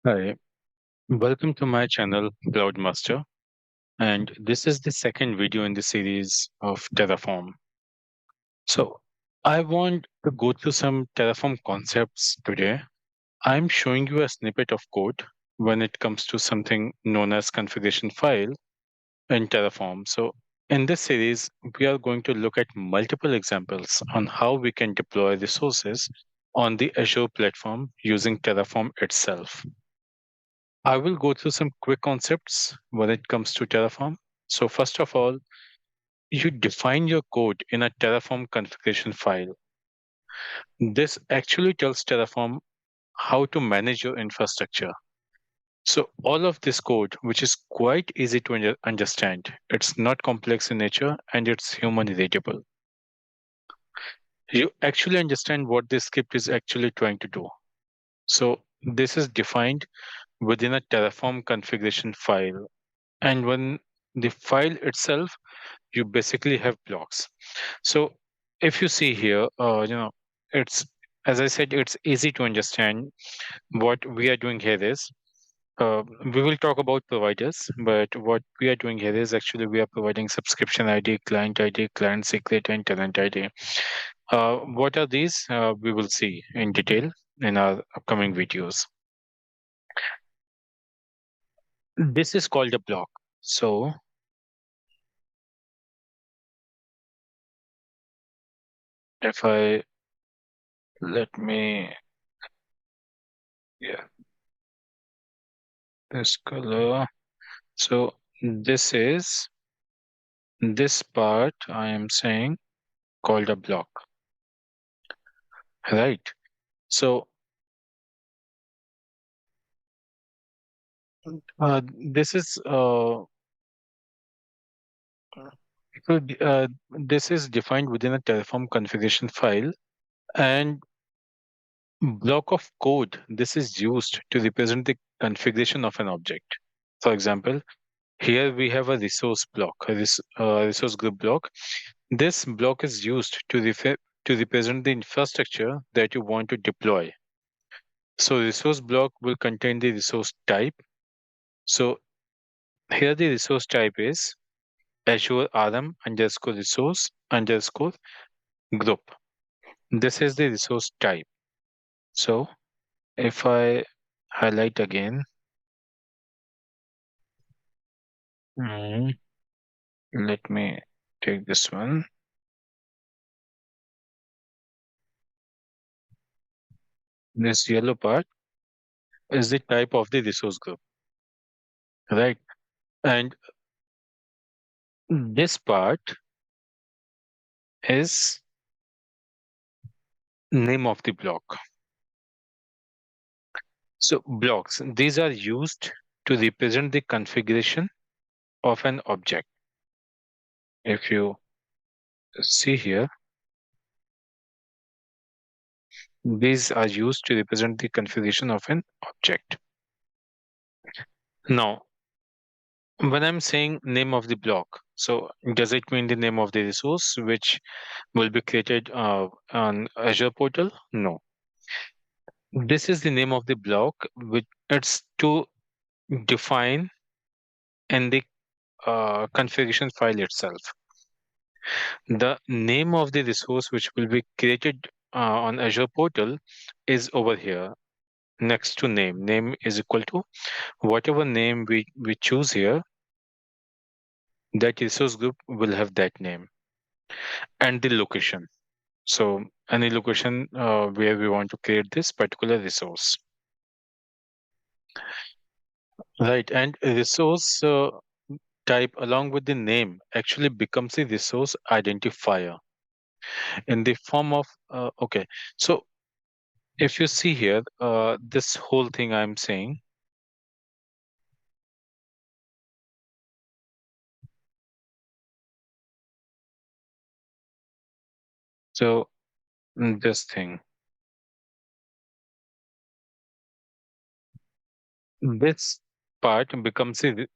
Hi, welcome to my channel Cloudmaster, and this is the second video in the series of Terraform. So, I want to go through some Terraform concepts today. I'm showing you a snippet of code when it comes to something known as configuration file in Terraform. So, in this series, we are going to look at multiple examples on how we can deploy resources on the Azure platform using Terraform itself. I will go through some quick concepts when it comes to Terraform. So first of all, you define your code in a Terraform configuration file. This actually tells Terraform how to manage your infrastructure. So all of this code, which is quite easy to understand, it's not complex in nature and it's human readable. You actually understand what this script is actually trying to do. So this is defined within a Terraform configuration file. And when the file itself you basically have blocks. So if you see here, it's as I said, it's easy to understand. What we are doing here is we will talk about providers, but what we are doing here is actually we are providing subscription ID, client secret, and tenant ID. What are these? We will see in detail in our upcoming videos. This is called a block. So if I let me, yeah, this color. So this part I am saying called a block, right? So this is so d- uh, this is defined within a Terraform configuration file, and block of code. This is used to represent the configuration of an object. For example, here we have a resource block, resource group block. This block is used to represent the infrastructure that you want to deploy. So resource block will contain the resource type. So here the resource type is Azure RM underscore resource underscore group. This is the resource type. So if I highlight again, mm, let me take this one. This yellow part is the type of the resource group, right? And this part is name of the block. So blocks, these are used to represent the configuration of an object. If you see here, these are used to represent the configuration of an object. Now, when I'm saying name of the block, so does it mean the name of the resource which will be created on Azure portal? No. This is the name of the block, which it's to define in the configuration file itself. The name of the resource which will be created on Azure portal is over here next to name. Name is equal to whatever name we choose here, that resource group will have that name and the location. So any location where we want to create this particular resource. Right. And a resource type along with the name actually becomes a resource identifier in the form of, okay. So if you see here, this whole thing I'm saying, so this thing, this part becomes the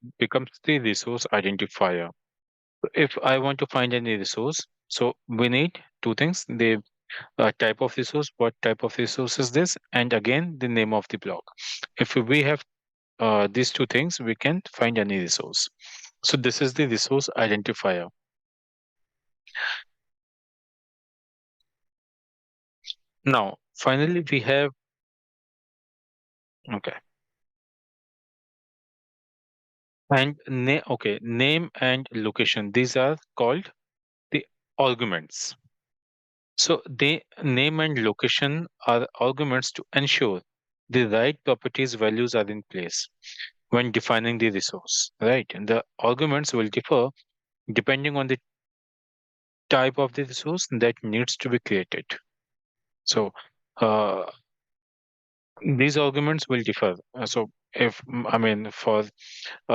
resource identifier. If I want to find any resource, so we need two things. type of resource, what type of resource is this, and again the name of the block. If we have these two things, we can find any resource. So this is the resource identifier. Now, finally, we have, okay, okay, name and location. These are called the arguments. So the name and location are arguments to ensure the right properties values are in place when defining the resource, right? And the arguments will differ depending on the type of the resource that needs to be created. So uh, these arguments will differ. So if I mean for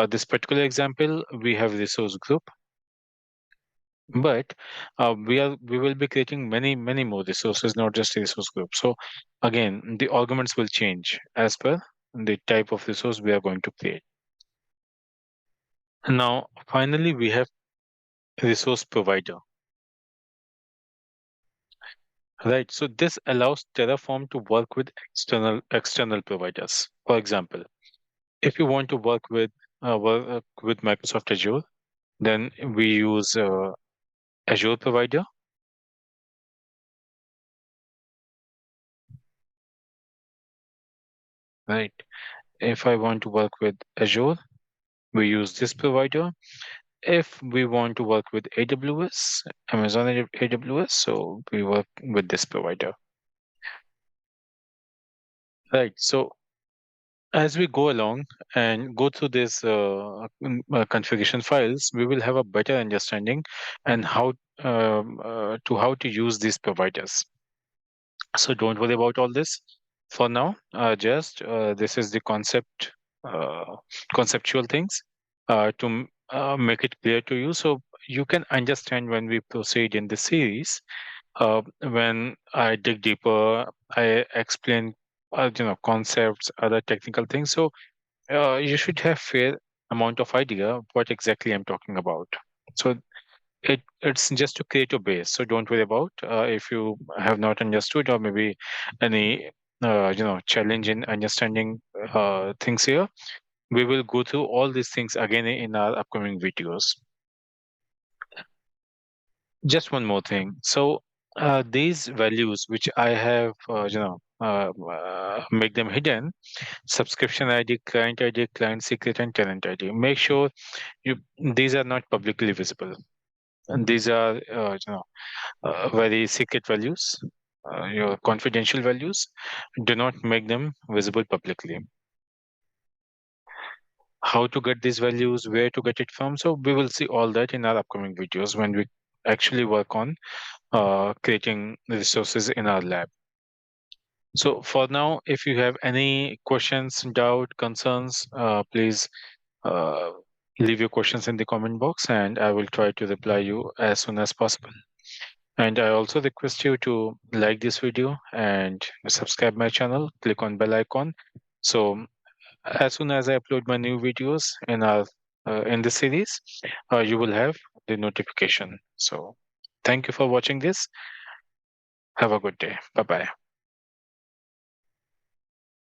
this particular example, we have resource group, but we will be creating many more resources, not just resource group. So again, the arguments will change as per the type of resource we are going to create. Now, finally, we have resource provider, right? So this allows Terraform to work with external providers. For example, if you want to work with Microsoft Azure, then we use Azure provider, right? If I want to work with Azure, we use this provider. If we want to work with AWS, Amazon AWS, so we work with this provider, right? So as we go along and go through this configuration files, we will have a better understanding and how to use these providers. So don't worry about all this for now. Just this is the uh, conceptual things to make it clear to you, so you can understand when we proceed in the series. When I dig deeper, I explain, concepts, other technical things. So you should have fair amount of idea what exactly I'm talking about. So it's just to create a base. So don't worry about if you have not understood or maybe any challenge in understanding things here. We will go through all these things again in our upcoming videos. Just one more thing. So these values which I have make them hidden: subscription ID, client secret, and tenant ID. Make sure you these are not publicly visible. And these are very secret values, your confidential values. Do not make them visible publicly. How to get these values, where to get it from. So we will see all that in our upcoming videos when we actually work on creating resources in our lab. So for now, if you have any questions, doubt, concerns, please uh, leave your questions in the comment box and I will try to reply you as soon as possible. And I also request you to like this video and subscribe my channel, click on bell icon. So as soon as I upload my new videos in this series, you will have the notification. So thank you for watching this. Have a good day. Bye bye.